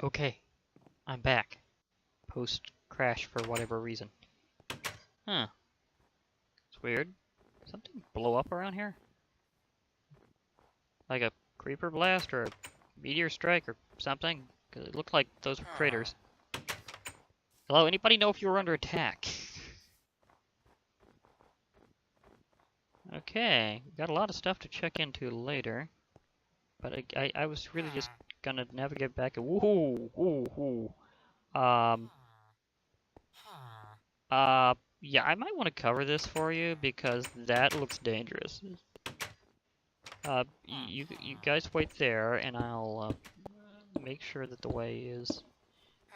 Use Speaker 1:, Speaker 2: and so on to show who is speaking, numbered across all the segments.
Speaker 1: Okay, I'm back. Post-crash for whatever reason. Huh. It's weird. Something blow up around here? Like a creeper blast or a meteor strike or something? Because it looked like those were craters. Hello, anybody know if you were under attack? Okay, we got a lot of stuff to check into later. But I was really just gonna navigate back and woohoo, woohoo. Yeah, I might want to cover this for you because that looks dangerous. You guys wait there, and I'll make sure that the way is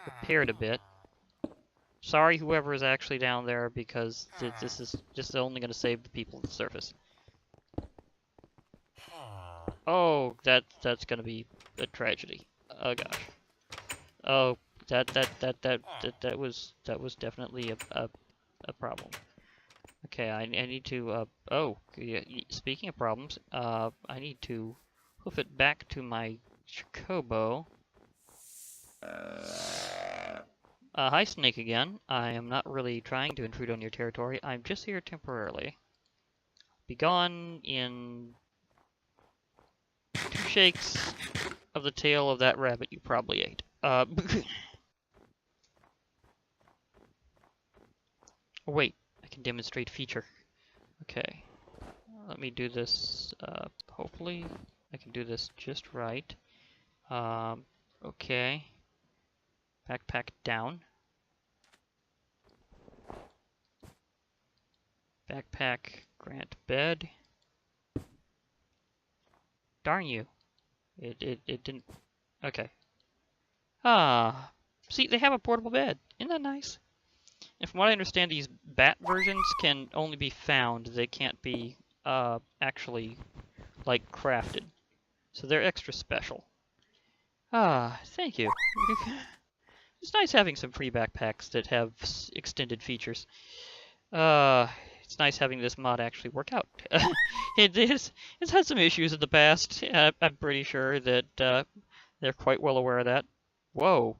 Speaker 1: repaired a bit. Sorry, whoever is actually down there, because this is just only going to save the people at the surface. Oh, that's going to be a tragedy. Oh gosh. Oh, that was definitely a problem. Okay, I need to, oh, yeah, speaking of problems, I need to hoof it back to my Chocobo. Hi, Snake again. I am not really trying to intrude on your territory. I'm just here temporarily. Be gone in 2 shakes of the tail of that rabbit you probably ate. Oh, wait, I can demonstrate feature. Okay, let me do this, hopefully I can do this just right. Okay. Backpack down. Backpack, grant bed. Darn you. It didn't, okay. Ah, see, they have a portable bed. Isn't that nice? And from what I understand, these bat versions can only be found. They can't be, actually, like, crafted. So they're extra special. Ah, thank you. It's nice having some free backpacks that have extended features. It's nice having this mod actually work out. It's had some issues in the past. I'm pretty sure that they're quite well aware of that. Whoa,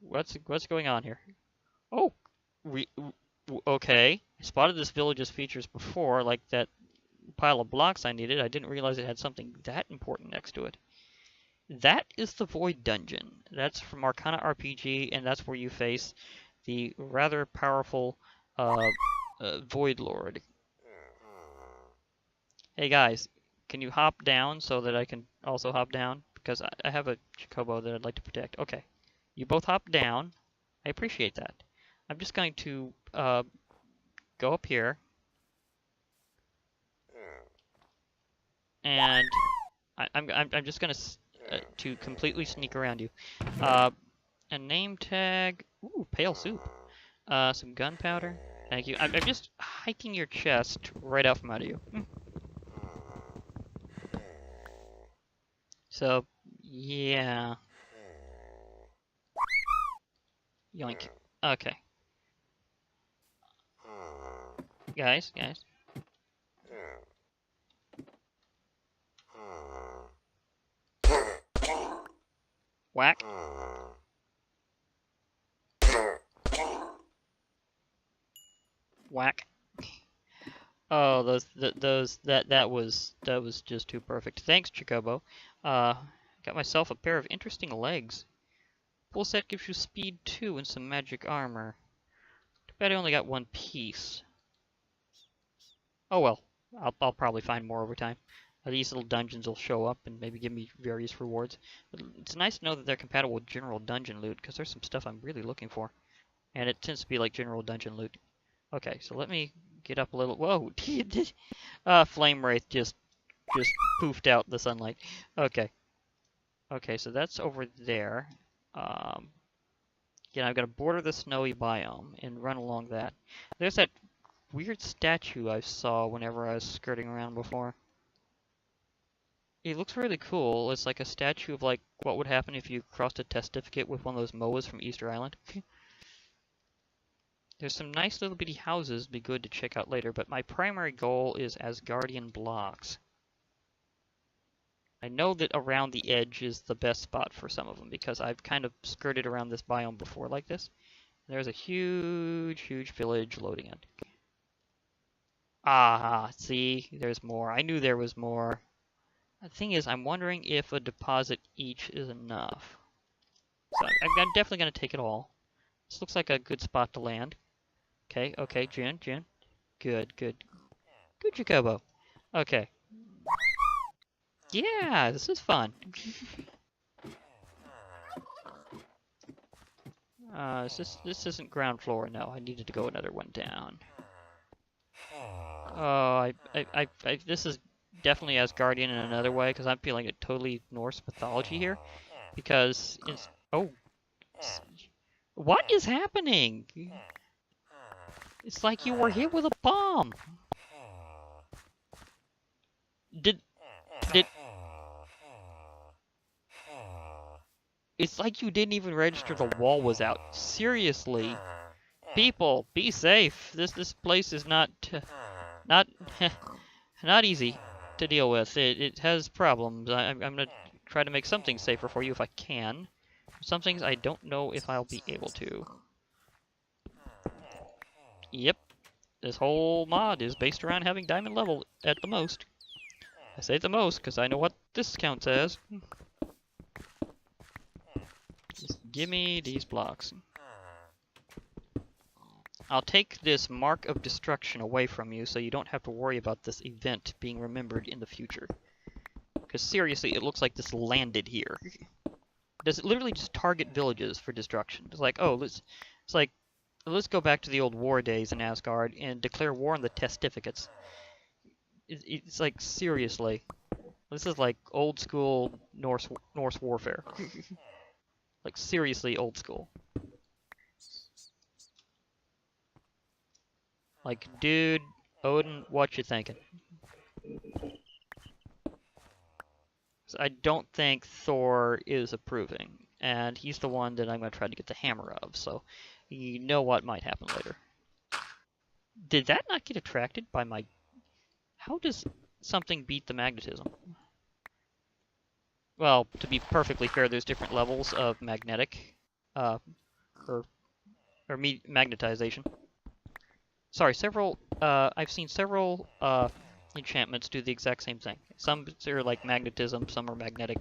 Speaker 1: what's going on here? Oh, okay. I spotted this village's features before, like that pile of blocks I needed. I didn't realize it had something that important next to it. That is the Void Dungeon. That's from Arcana RPG, and that's where you face the rather powerful Void Lord. Hey guys, can you hop down so that I can also hop down? Because I have a Chocobo that I'd like to protect. Okay, you both hop down. I appreciate that. I'm just going to go up here. And I'm just going to completely sneak around you. A name tag. Ooh, pale soup. Some gunpowder. Thank you. I'm just hiking your chest right out from out of you. So, yeah. Yoink. Okay. Guys. Whack. Whack. Oh, that was just too perfect. Thanks, Chocobo. Got myself a pair of interesting legs. Full set gives you speed 2 and some magic armor. Too bad I only got 1 piece. Oh well, I'll probably find more over time. These little dungeons will show up and maybe give me various rewards. But it's nice to know that they're compatible with general dungeon loot, because there's some stuff I'm really looking for. And it tends to be like general dungeon loot. Okay, so let me get up a little. Whoa! Flame Wraith just poofed out the sunlight. Okay. Okay, so that's over there. Again, I've got to border the snowy biome and run along that. There's that weird statue I saw whenever I was skirting around before. It looks really cool. It's like a statue of like what would happen if you crossed a testificate with one of those moas from Easter Island. There's some nice little bitty houses, be good to check out later, but my primary goal is Asgardian blocks. I know that around the edge is the best spot for some of them because I've kind of skirted around this biome before like this. There's a huge, huge village loading in. Ah, see, there's more. I knew there was more. The thing is, I'm wondering if a deposit each is enough. So I'm definitely going to take it all. This looks like a good spot to land. Okay, okay, Jin. Good, good. Good, Jacobo. Okay. Yeah, this is fun. This isn't ground floor. No, I needed to go another one down. Oh, this is definitely Asgardian in another way because I'm feeling a totally Norse mythology here. Because it's what is happening? It's like you were hit with a bomb. Did It's like you didn't even register the wall was out. Seriously. People, be safe. This place is not not easy to deal with. It has problems. I'm gonna try to make something safer for you if I can. Some things I don't know if I'll be able to. Yep. This whole mod is based around having diamond level at the most. I say the most because I know what this counts as. Just give me these blocks. I'll take this mark of destruction away from you so you don't have to worry about this event being remembered in the future. Because seriously, it looks like this landed here. Does it literally just target villages for destruction? It's like, oh, let's go back to the old war days in Asgard and declare war on the testificates. It's like, seriously. This is like old school Norse warfare. Like, seriously old school. Like, dude, Odin, what you thinking? So I don't think Thor is approving, and he's the one that I'm going to try to get the hammer of, so you know what might happen later. Did that not get attracted by my... How does something beat the magnetism? Well, to be perfectly fair, there's different levels of magnetic, or magnetization. Sorry, I've seen several, enchantments do the exact same thing. Some are like magnetism, some are magnetic.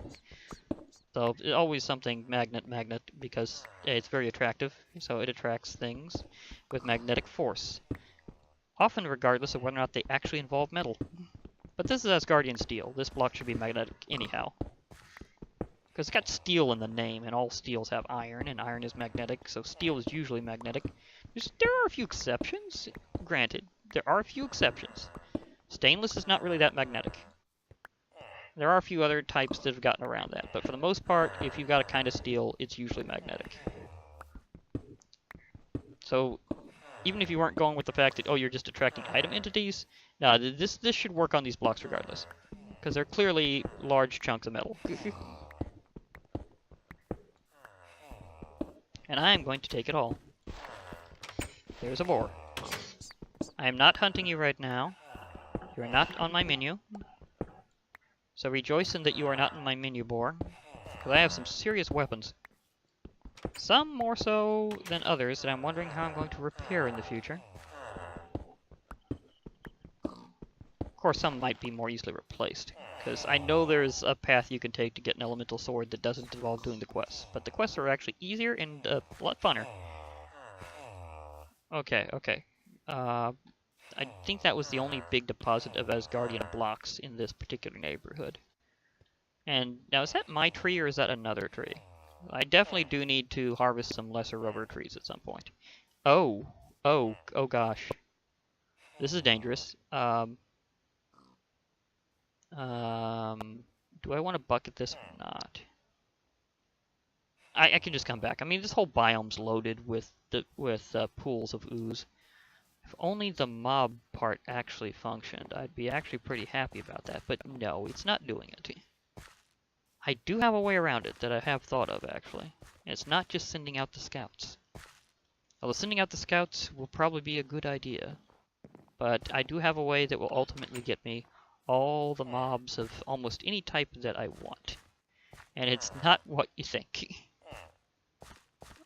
Speaker 1: So, always something magnet, because it's very attractive, so it attracts things with magnetic force. Often regardless of whether or not they actually involve metal. But this is Asgardian steel. This block should be magnetic anyhow. Because it's got steel in the name, and all steels have iron, and iron is magnetic, so steel is usually magnetic. There are a few exceptions, granted. There are a few exceptions. Stainless is not really that magnetic. There are a few other types that have gotten around that, but for the most part, if you've got a kind of steel, it's usually magnetic. So, even if you weren't going with the fact that, oh, you're just attracting item entities, no, this should work on these blocks regardless. Because they're clearly large chunks of metal. And I am going to take it all. There's a boar. I am not hunting you right now. You are not on my menu. So rejoice in that you are not in my menu, boar. Because I have some serious weapons. Some more so than others that I'm wondering how I'm going to repair in the future. Of course, some might be more easily replaced. Because I know there's a path you can take to get an elemental sword that doesn't involve doing the quests. But the quests are actually easier and a lot funner. Okay. I think that was the only big deposit of Asgardian blocks in this particular neighborhood. And now, is that my tree or is that another tree? I definitely do need to harvest some lesser rubber trees at some point. Oh gosh. This is dangerous. Do I want to bucket this or not? I can just come back. I mean, this whole biome's loaded with pools of ooze. If only the mob part actually functioned, I'd be actually pretty happy about that. But no, it's not doing it. I do have a way around it that I have thought of, actually. And it's not just sending out the scouts. Although sending out the scouts will probably be a good idea. But I do have a way that will ultimately get me all the mobs of almost any type that I want. And it's not what you think.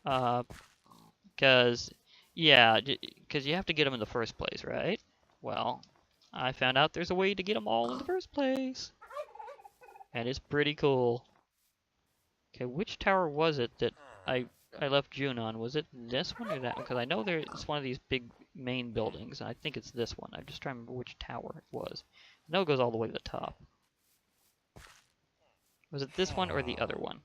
Speaker 1: Because, yeah, because you have to get them in the first place, right? Well, I found out there's a way to get them all in the first place. And it's pretty cool. Okay, which tower was it that I left June on? Was it this one or that one? Because I know there's one of these big main buildings, and I think it's this one. I'm just trying to remember which tower it was. I know it goes all the way to the top. Was it this one or the other one?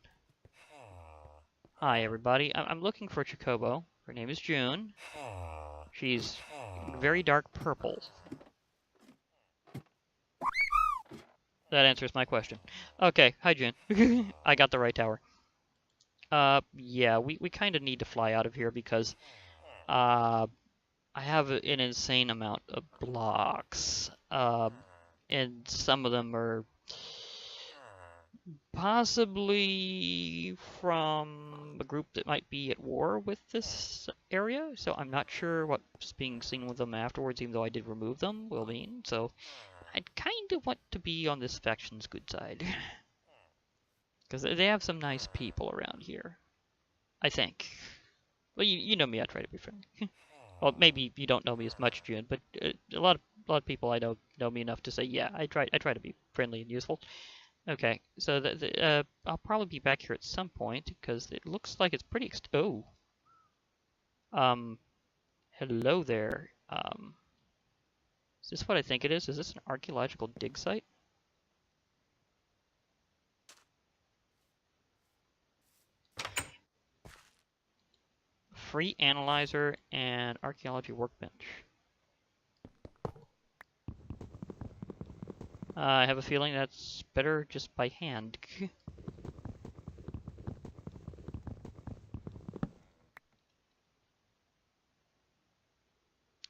Speaker 1: Hi, everybody. I'm looking for Chocobo. Her name is June. She's very dark purple. That answers my question. Okay, hi, June. I got the right tower. Yeah, we kind of need to fly out of here because, I have an insane amount of blocks. And some of them are possibly from a group that might be at war with this area, so I'm not sure what's being seen with them afterwards, even though I did remove them, will mean, so I'd kind of want to be on this faction's good side. Because they have some nice people around here, I think. Well, you know me, I try to be friendly. Well, maybe you don't know me as much, June, but a lot of people I know me enough to say, yeah, I try to be friendly and useful. Okay, so I'll probably be back here at some point because it looks like it's pretty. Hello there. Is this what I think it is? Is this an archaeological dig site? Free analyzer and archaeology workbench. I have a feeling that's better just by hand.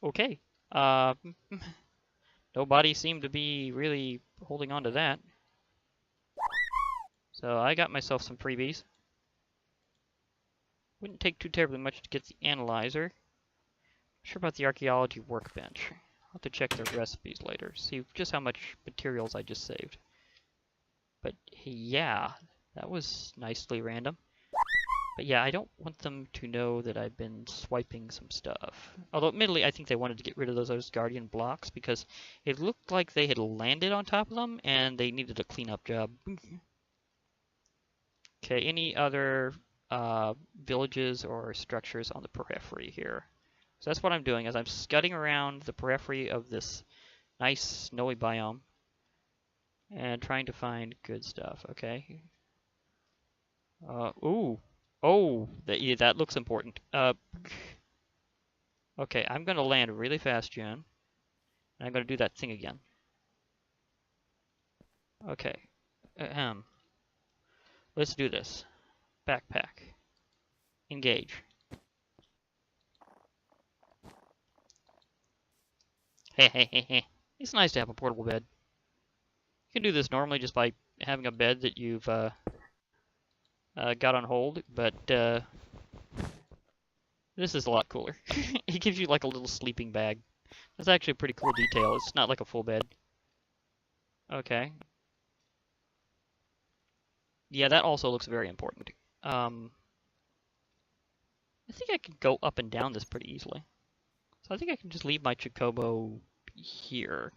Speaker 1: Okay. Nobody seemed to be really holding on to that. So I got myself some freebies. Wouldn't take too terribly much to get the analyzer. Not sure about the archaeology workbench. I'll have to check their recipes later, see just how much materials I just saved. But yeah, that was nicely random. But yeah, I don't want them to know that I've been swiping some stuff. Although admittedly, I think they wanted to get rid of those Asgardian blocks because it looked like they had landed on top of them and they needed a cleanup job. Okay, any other villages or structures on the periphery here? So that's what I'm doing, is I'm scudding around the periphery of this nice snowy biome and trying to find good stuff, okay? Ooh. Oh, yeah, that looks important. Okay, I'm gonna land really fast, Jen. And I'm gonna do that thing again. Okay. Let's do this. Backpack. Engage. Hey. It's nice to have a portable bed. You can do this normally just by having a bed that you've got on hold, but this is a lot cooler. It gives you like a little sleeping bag. That's actually a pretty cool detail. It's not like a full bed. Okay. Yeah, that also looks very important. I think I can go up and down this pretty easily. So I think I can just leave my Chocobo here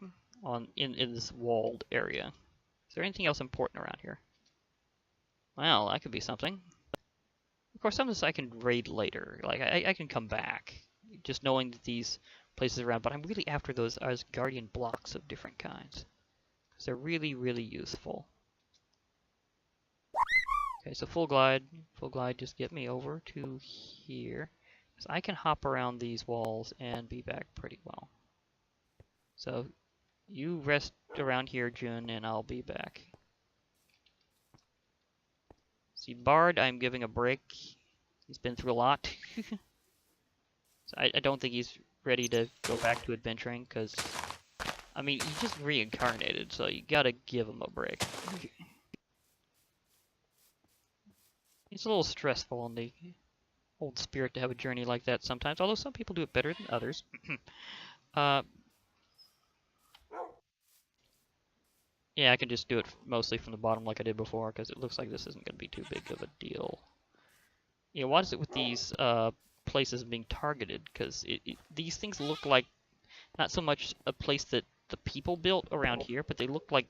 Speaker 1: in this walled area. Is there anything else important around here? Well, that could be something. Of course, some of this I can raid later. Like, I can come back, just knowing that these places are around. But I'm really after those Asgardian blocks of different kinds. Because they're really, really useful. Okay, so full glide. Full glide, just get me over to here. So I can hop around these walls and be back pretty well. So you rest around here, June, and I'll be back. See, Bard, I'm giving a break. He's been through a lot. So I don't think he's ready to go back to adventuring, because, I mean, he just reincarnated, so you gotta give him a break. It's a little stressful on the old spirit to have a journey like that sometimes, although some people do it better than others. Yeah, I can just do it mostly from the bottom like I did before, because it looks like this isn't going to be too big of a deal. Yeah, what is it with these places being targeted? Because these things look like not so much a place that the people built around here, but they look like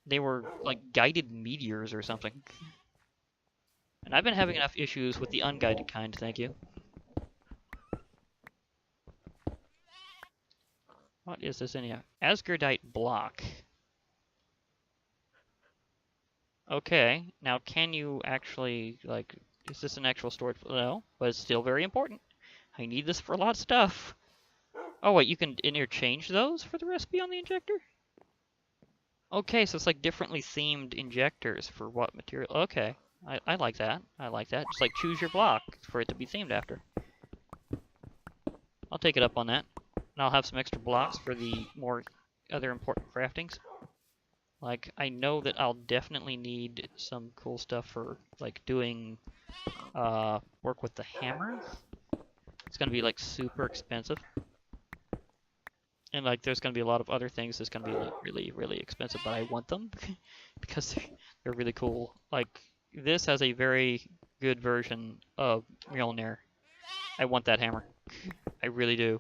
Speaker 1: they were like guided meteors or something. And I've been having enough issues with the unguided kind, thank you. What is this in here? Asgardite block. Okay, now can you actually, like, is this an actual storage? No, but it's still very important. I need this for a lot of stuff. Oh wait, you can interchange those for the recipe on the injector? Okay, so it's like differently themed injectors for what material. Okay, I like that. I like that. Just like choose your block for it to be themed after. I'll take it up on that. And I'll have some extra blocks for the more other important craftings. Like, I know that I'll definitely need some cool stuff for, like, doing work with the hammer. It's gonna be, like, super expensive. And, like, there's gonna be a lot of other things that's gonna be, like, really, really expensive, but I want them because they're really cool. Like, this has a very good version of Mjolnir. I want that hammer. I really do.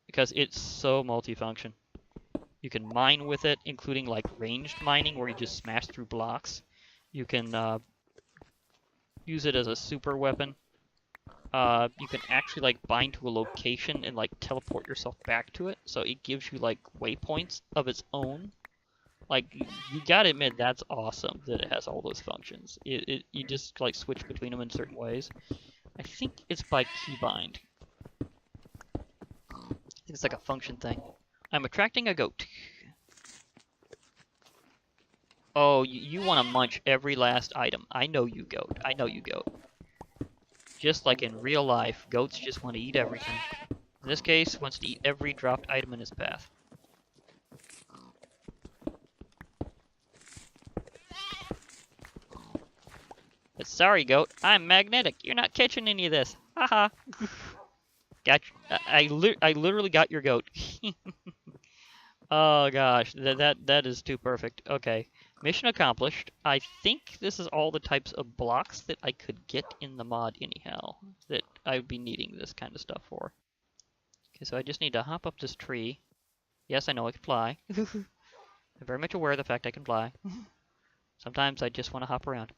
Speaker 1: Because it's so multifunction. You can mine with it, including like ranged mining where you just smash through blocks. You can use it as a super weapon. You can actually like bind to a location and like teleport yourself back to it, so it gives you like waypoints of its own. Like you gotta admit that's awesome that it has all those functions. You just like switch between them in certain ways. I think it's by keybind. I think it's like a function thing. I'm attracting a goat. Oh, you want to munch every last item. I know you, goat. I know you, goat. Just like in real life, goats just want to eat everything. In this case, wants to eat every dropped item in his path. But sorry, goat. I'm magnetic. You're not catching any of this. Haha. Got you. I literally got your goat. Oh gosh, that is too perfect. Okay, mission accomplished. I think this is all the types of blocks that I could get in the mod anyhow, that I would be needing this kind of stuff for. Okay, so I just need to hop up this tree. Yes, I know I can fly. I'm very much aware of the fact I can fly. Sometimes I just want to hop around.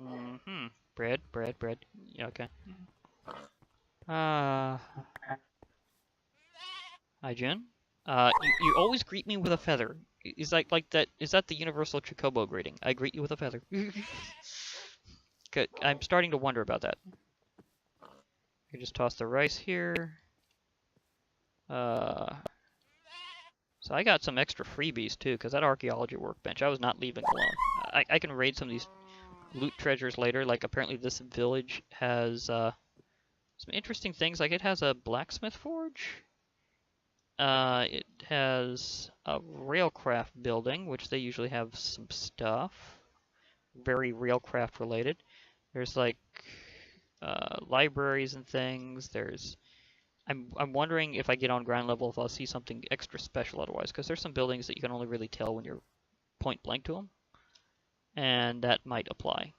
Speaker 1: Mm-hmm. Bread, bread, bread. Yeah, okay. Hi, Jin. You always greet me with a feather. Is like that? Is that the universal Chocobo greeting? I greet you with a feather. Good. I'm starting to wonder about that. I just toss the rice here. So I got some extra freebies too, because that archaeology workbench I was not leaving alone. I can raid some of these loot treasures later. Like apparently this village has some interesting things. Like it has a blacksmith forge. It has a railcraft building, which they usually have some stuff. Very railcraft related. There's like libraries and things. I'm wondering if I get on ground level if I'll see something extra special otherwise, because there's some buildings that you can only really tell when you're point blank to them, and that might apply.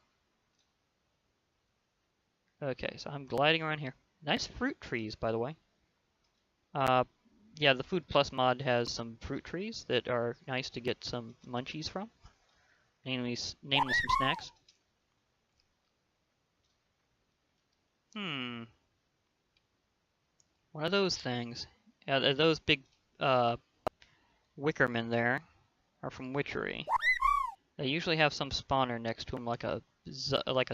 Speaker 1: Okay, so I'm gliding around here. Nice fruit trees, by the way. Yeah, the Food Plus mod has some fruit trees that are nice to get some munchies from, namely some snacks. One of those things. Yeah, those big wickermen there are from Witchery. They usually have some spawner next to them, like a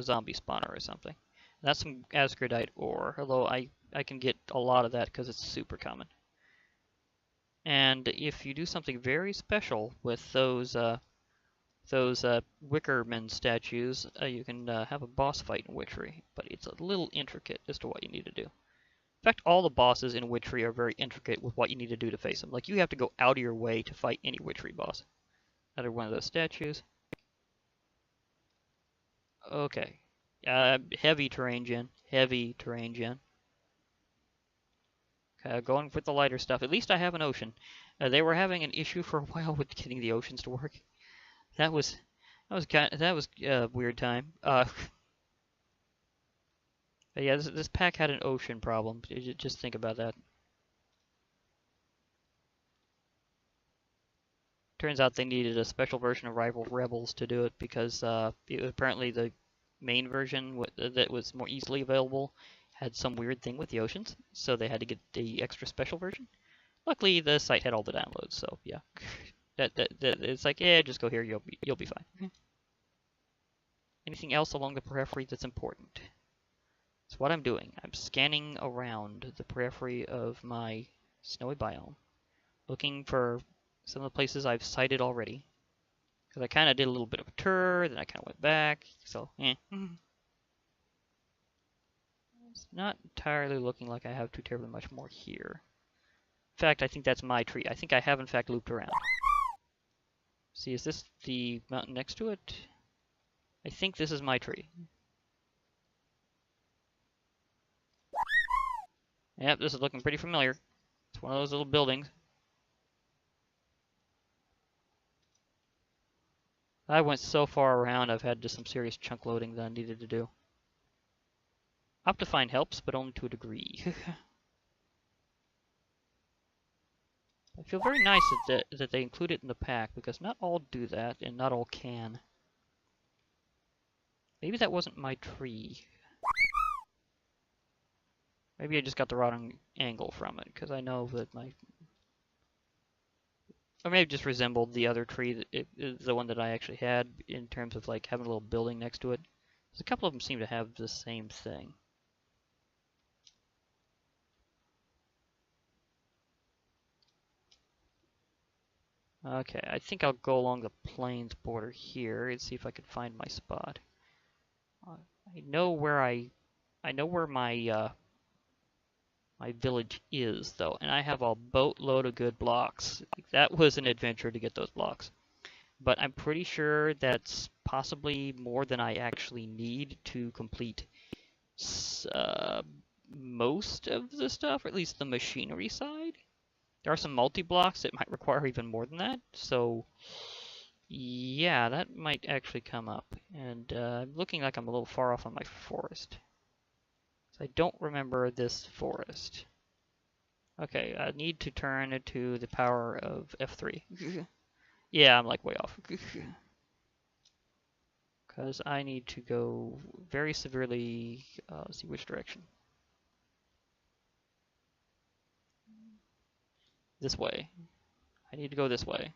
Speaker 1: zombie spawner or something. That's some Asgardite ore, although I can get a lot of that because it's super common. And if you do something very special with those Wickerman statues, you can have a boss fight in Witchery, but it's a little intricate as to what you need to do. In fact, all the bosses in Witchery are very intricate with what you need to do to face them. Like, you have to go out of your way to fight any Witchery boss. Another one of those statues. Okay. Heavy terrain gen. Heavy terrain gen. Going with the lighter stuff. At least I have an ocean. They were having an issue for a while with getting the oceans to work. That was a weird time. But yeah, this pack had an ocean problem. Just think about that. Turns out they needed a special version of Rival Rebels to do it because it was apparently the main version that was more easily available had some weird thing with the oceans, so they had to get the extra special version. Luckily, the site had all the downloads, so yeah. that it's like, yeah, just go here, you'll be fine. Anything else along the periphery that's important? That's what I'm doing. I'm scanning around the periphery of my snowy biome, looking for some of the places I've sighted already. Because I kind of did a little bit of a tour, then I kind of went back, so It's not entirely looking like I have too terribly much more here. In fact, I think that's my tree. I think I have in fact looped around. See, is this the mountain next to it? I think this is my tree. Yep, this is looking pretty familiar. It's one of those little buildings. I went so far around, I've had just some serious chunk loading that I needed to do. Optifine helps, but only to a degree. I feel very nice that they include it in the pack, because not all do that, and not all can. Maybe that wasn't my tree. Maybe I just got the wrong angle from it, because I know that my... Or maybe it just resembled the other tree, the one that I actually had, in terms of like having a little building next to it. Because a couple of them seem to have the same thing. Okay, I think I'll go along the plains border here and see if I can find my spot. I know where my my village is, though, and I have a boatload of good blocks. Like, that was an adventure to get those blocks. But I'm pretty sure that's possibly more than I actually need to complete most of the stuff, or at least the machinery side. There are some multi-blocks that might require even more than that, so yeah, that might actually come up. And I'm looking like I'm a little far off on my forest. I don't remember this forest. Okay, I need to turn it to the power of F3. Yeah, I'm like way off. Because I need to go very severely, let's see which direction. This way. I need to go this way.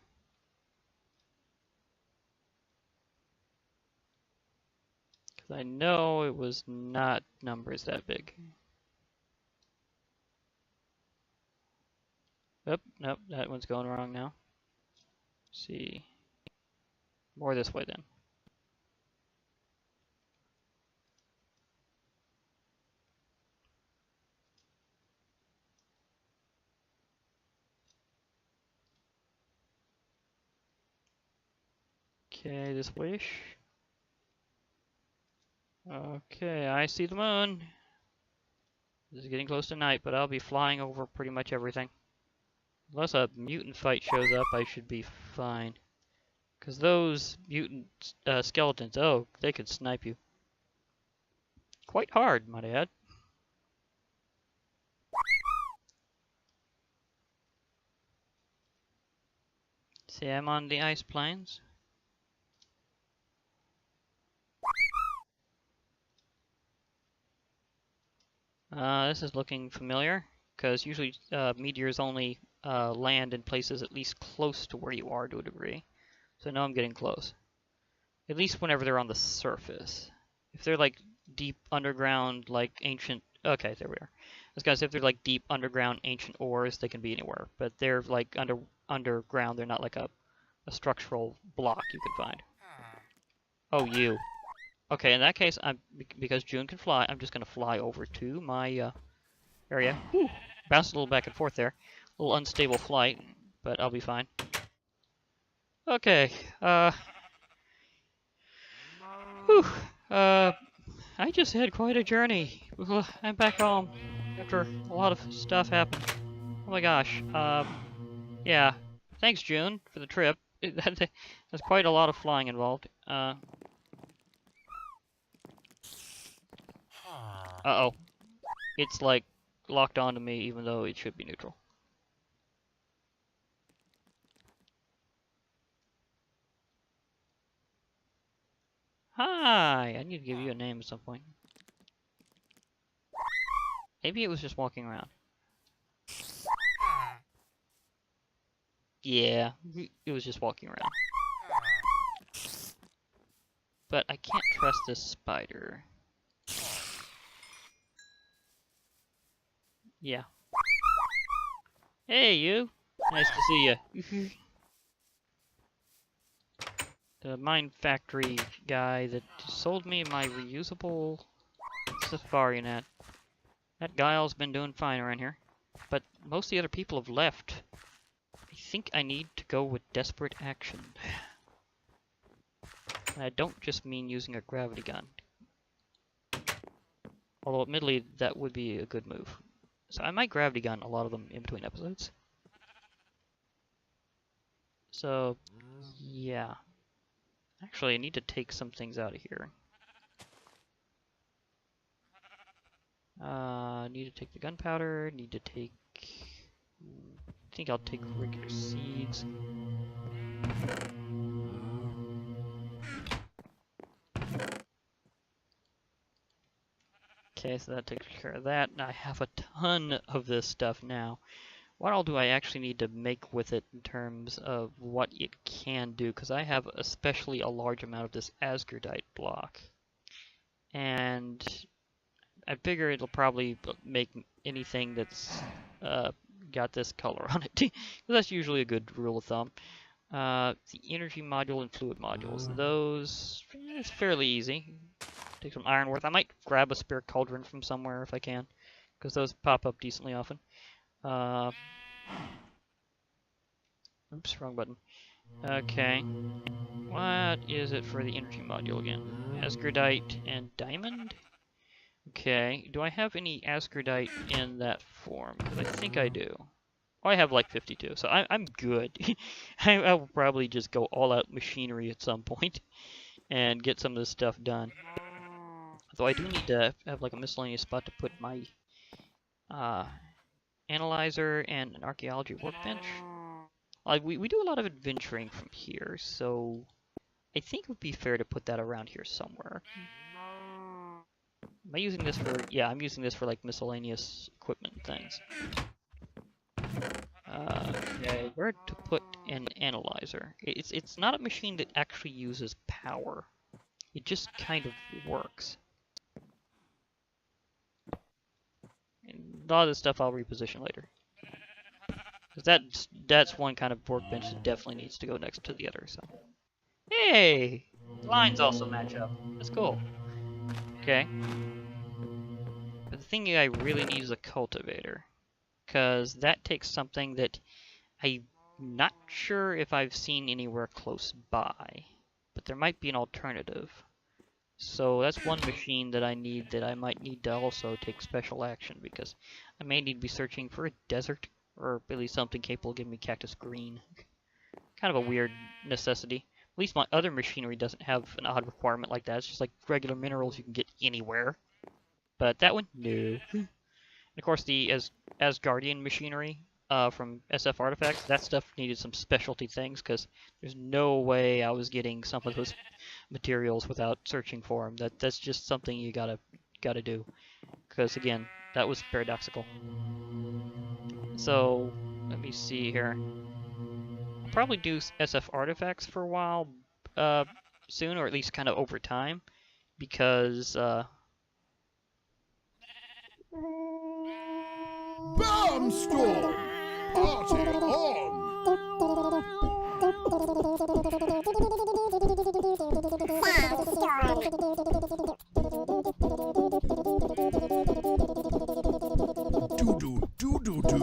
Speaker 1: Because I know it was not numbers that big. Nope, nope, that one's going wrong now. Let's see. More this way then. Okay, this wish. Okay, I see the moon. This is getting close to night, but I'll be flying over pretty much everything. Unless a mutant fight shows up, I should be fine. Because those mutant skeletons, oh, they could snipe you. Quite hard, might I add. See, I'm on the ice plains. This is looking familiar, because usually meteors only land in places at least close to where you are to a degree. So now I'm getting close. At least whenever they're on the surface. If they're like deep underground, like ancient... Okay, there we are. I was gonna say if they're like deep underground ancient ores, they can be anywhere. But they're like underground, they're not like a structural block you can find. Oh, you. Okay, in that case, because June can fly, I'm just gonna fly over to my area. Whew. Bounced a little back and forth there. A little unstable flight, but I'll be fine. Okay, whew. I just had quite a journey. I'm back home. after a lot of stuff happened. Oh my gosh. Yeah. Thanks, June, for the trip. There's quite a lot of flying involved. Uh-oh. It's like locked onto me even though it should be neutral. Hi! I need to give you a name at some point. Maybe it was just walking around. Yeah, it was just walking around. But I can't trust this spider. Yeah. Hey, you! Nice to see you. The mine factory guy that sold me my reusable safari net. That Guile's been doing fine around here. But most of the other people have left. I think I need to go with desperate action. And I don't just mean using a gravity gun. Although admittedly that would be a good move. So I might gravity gun a lot of them in between episodes. So, yeah. Actually, I need to take some things out of here. Need to take the gunpowder, need to take... I think I'll take regular seeds. Okay, so that takes care of that. I have a ton of this stuff now. What all do I actually need to make with it in terms of what it can do? Because I have especially a large amount of this Asgardite block. And I figure it'll probably make anything that's got this color on it. That's usually a good rule of thumb. The energy module and fluid modules. Those, it's fairly easy. Take some iron worth. I might grab a spare cauldron from somewhere if I can, because those pop up decently often. Oops, wrong button. Okay. What is it for the energy module again? Asgardite and diamond? Okay. Do I have any Asgardite in that form? Because I think I do. Oh, I have like 52, so I'm good. I will probably just go all out machinery at some point and get some of this stuff done. Though I do need to have like a miscellaneous spot to put my analyzer and an archaeology workbench. Like we do a lot of adventuring from here, so I think it would be fair to put that around here somewhere. Am I using this for? Yeah, I'm using this for like miscellaneous equipment and things. Okay, where to put an analyzer? It's not a machine that actually uses power. It just kind of works. And a lot of this stuff I'll reposition later. Because that's one kind of workbench that definitely needs to go next to the other, so. Hey! Lines also match up. That's cool. Okay. But the thing I really need is a cultivator. Because that takes something that I'm not sure if I've seen anywhere close by. But there might be an alternative. So that's one machine that I need that I might need to also take special action, because I may need to be searching for a desert, or at least something capable of giving me cactus green. Kind of a weird necessity. At least my other machinery doesn't have an odd requirement like that. It's just like regular minerals you can get anywhere. But that one, no. And of course the Asgardian machinery from SF Artifacts, that stuff needed some specialty things, because there's no way I was getting some of those materials without searching for them. That's just something you gotta do, because again, that was paradoxical. So let me see here. I'll probably do SF Artifacts for a while soon, or at least kind of over time, because
Speaker 2: Bomb storm! Party on! Do-do-do-do-do.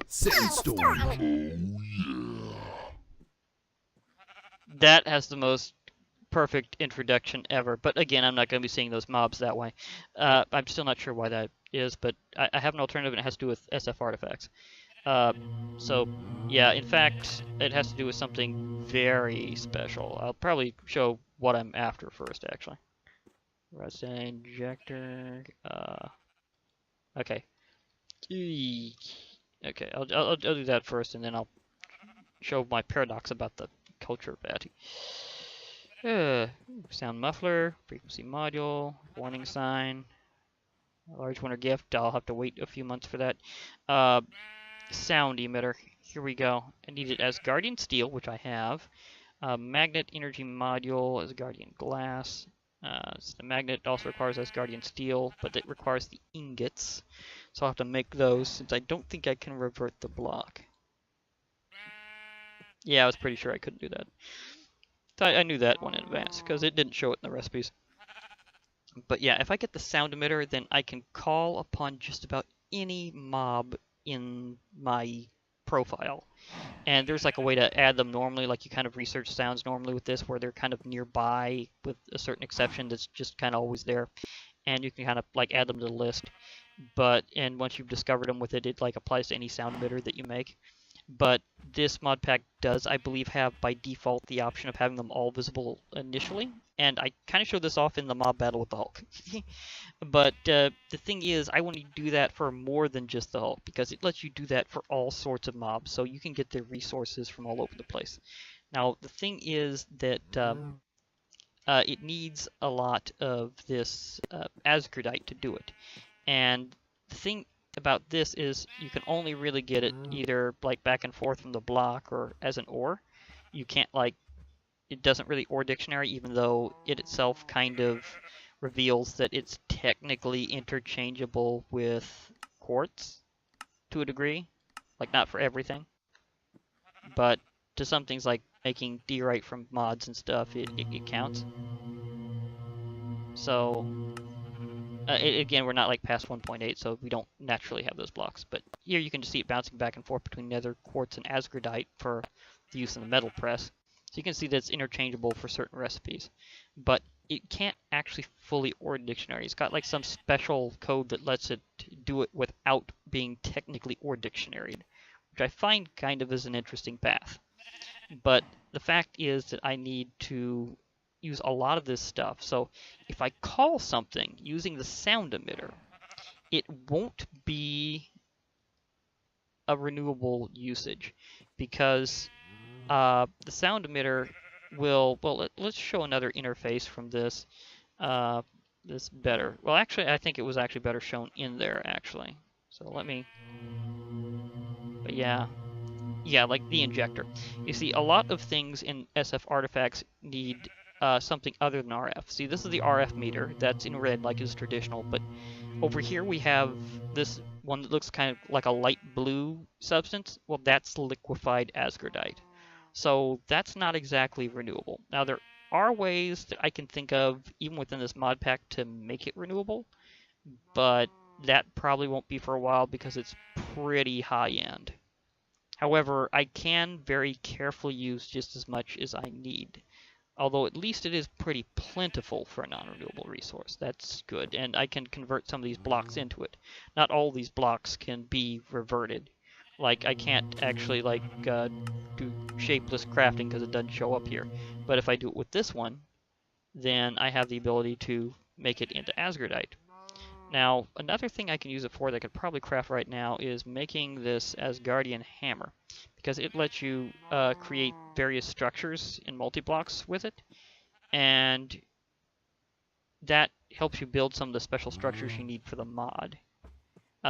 Speaker 2: Sandstorm. Oh, yeah.
Speaker 1: that has the most perfect introduction ever. But again, I'm not going to be seeing those mobs that way. I'm still not sure why that is, but I have an alternative, and it has to do with SF artifacts. Uh, so, yeah, in fact, it has to do with something very special. I'll probably show what I'm after first, actually. Rust injector. Okay. Okay, I'll do that first, and then I'll show my paradox about the culture of Batty. Sound muffler, frequency module, warning sign, large winter gift. I'll have to wait a few months for that. Sound emitter. Here we go. I need it as Guardian Steel, which I have. Magnet energy module as Guardian Glass. So the magnet also requires as Guardian Steel, but it requires the ingots. So I'll have to make those since I don't think I can revert the block. Yeah, I was pretty sure I couldn't do that. So I knew that one in advance because it didn't show it in the recipes. But yeah, if I get the sound emitter, then I can call upon just about any mob in my profile. And there's like a way to add them normally, like you kind of research sounds normally with this, where they're kind of nearby with a certain exception that's just kind of always there. And you can kind of like add them to the list. And once you've discovered them with it, it like applies to any sound emitter that you make. But this mod pack does, I believe, have by default the option of having them all visible initially. And I kind of showed this off in the mob battle with the Hulk. But the thing is, I want to do that for more than just the Hulk, because it lets you do that for all sorts of mobs, so you can get the resources from all over the place. Now, the thing is that it needs a lot of this Asgardite to do it. And the thing about this is you can only really get it either like back and forth from the block or as an ore. You can't like, it doesn't really ore dictionary, even though it itself kind of reveals that it's technically interchangeable with quartz to a degree. Like not for everything, but to some things like making diorite from mods and stuff, it counts. So again, we're not like past 1.8, so we don't naturally have those blocks. But here you can just see it bouncing back and forth between nether quartz and Asgardite for the use in the metal press. So you can see that it's interchangeable for certain recipes. But it can't actually fully ore dictionary. It's got like some special code that lets it do it without being technically ore dictionaried, which I find kind of is an interesting path. But the fact is that I need to use a lot of this stuff. So if I call something using the sound emitter, it won't be a renewable usage because the sound emitter will, well, let's show another interface from this. This better. Well, actually, I think it was actually better shown in there, actually. So let me, but yeah, like the injector. You see, a lot of things in SF artifacts need something other than RF. See, this is the RF meter that's in red like is traditional, but over here we have this one that looks kind of like a light blue substance. Well, that's liquefied Asgardite. So that's not exactly renewable. Now, there are ways that I can think of, even within this mod pack, to make it renewable, but that probably won't be for a while because it's pretty high end. However, I can very carefully use just as much as I need. Although at least it is pretty plentiful for a non-renewable resource. That's good, and I can convert some of these blocks into it. Not all these blocks can be reverted. Like, I can't actually, like, do shapeless crafting because it doesn't show up here. But if I do it with this one, then I have the ability to make it into Asgardite. Now, another thing I can use it for that I could probably craft right now is making this Asgardian hammer, because it lets you create various structures in multi-blocks with it, and that helps you build some of the special structures you need for the mod.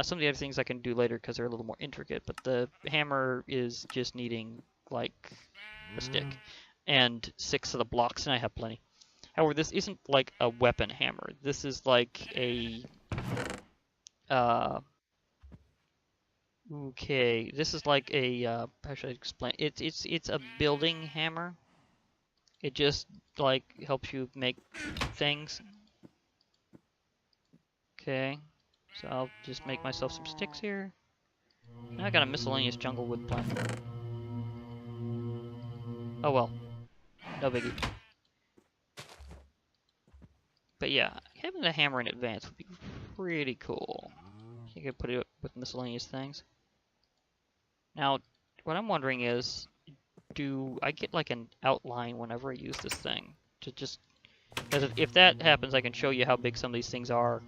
Speaker 1: Some of the other things I can do later because they're a little more intricate, but the hammer is just needing, like, a stick, and 6 of the blocks, and I have plenty. However, this isn't like a weapon hammer. This is like a okay, this is like a how should I explain? It's a building hammer. It just like helps you make things. Okay, so I'll just make myself some sticks here. Now I got a miscellaneous jungle wood plant. Oh well, no biggie. But yeah, having the hammer in advance would be pretty cool. You could put it with miscellaneous things. Now, what I'm wondering is, do I get like an outline whenever I use this thing? To just, because if that happens, I can show you how big some of these things are.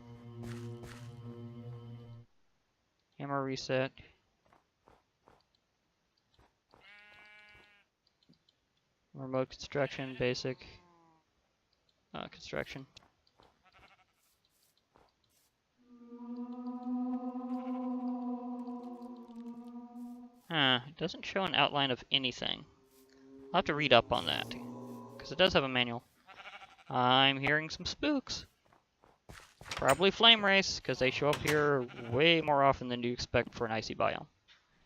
Speaker 1: Hammer reset. Remote construction, basic. Construction. It doesn't show an outline of anything. I'll have to read up on that, because it does have a manual. I'm hearing some spooks. Probably flame race, because they show up here way more often than you expect for an icy biome.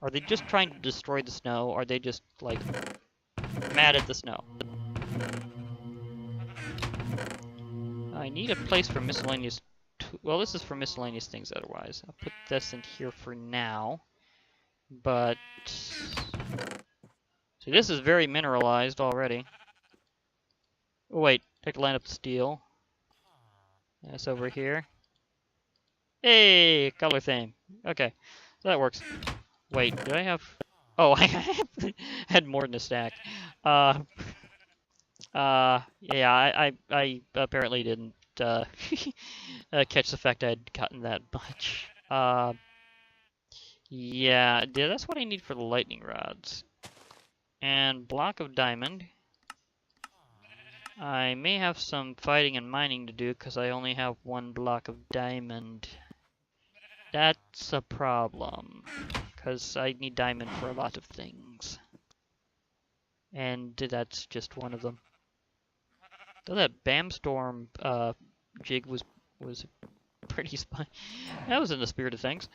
Speaker 1: Are they just trying to destroy the snow? Or are they just, like, mad at the snow? I need a place for miscellaneous... Well, this is for miscellaneous things otherwise. I'll put this in here for now. But... See, this is very mineralized already. Oh, wait. I can line up the steel. That's over here. Hey! Color theme. Okay. So that works. Wait, did I have... Oh, I had more than a stack. Yeah, I apparently didn't catch the fact I'd gotten that much. Yeah, that's what I need for the lightning rods. And block of diamond. I may have some fighting and mining to do because I only have one block of diamond. That's a problem, because I need diamond for a lot of things. And that's just one of them. Though that Bam Storm jig was pretty that was in the spirit of things.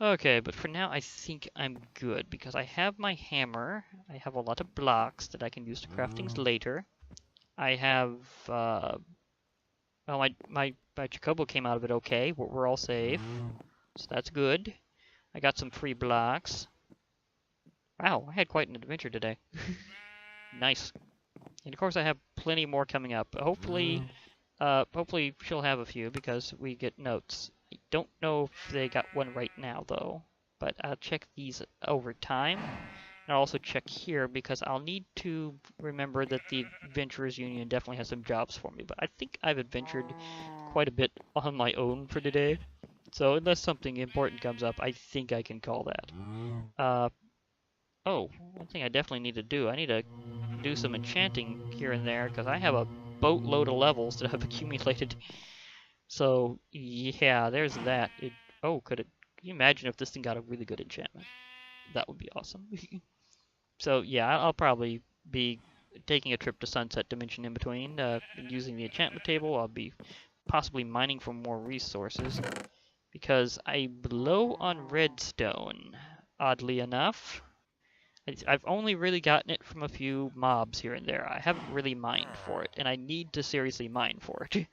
Speaker 1: Okay, but for now I think I'm good because I have my hammer. I have a lot of blocks that I can use to craft things later. I have oh, my Chocobo came out of it okay. We're all safe, so that's good. I got some free blocks. Wow, I had quite an adventure today. Nice. And of course I have plenty more coming up. Hopefully she'll have a few because we get notes. I don't know if they got one right now though, but I'll check these over time. And I'll also check here because I'll need to remember that the Adventurers Union definitely has some jobs for me, but I think I've adventured quite a bit on my own for today. So unless something important comes up, I think I can call that. Oh, one thing I definitely need to do, I need to do some enchanting here and there, because I have a boatload of levels that I've accumulated. So, yeah, there's that. Oh, can you imagine if this thing got a really good enchantment? That would be awesome. So, yeah, I'll probably be taking a trip to Sunset Dimension in between, using the enchantment table. I'll be possibly mining for more resources, because I'm low on redstone, oddly enough. I've only really gotten it from a few mobs here and there. I haven't really mined for it, and I need to seriously mine for it.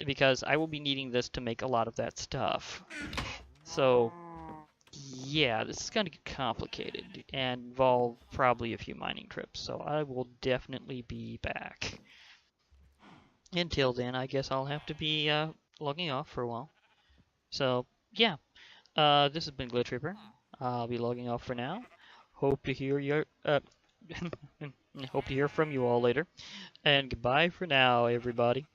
Speaker 1: Because I will be needing this to make a lot of that stuff. So, yeah, this is going to get complicated and involve probably a few mining trips. So I will definitely be back. Until then, I guess I'll have to be logging off for a while. So, yeah, this has been Glitch Reaper. I'll be logging off for now. Hope to hear your hope to hear from you all later. And goodbye for now, everybody.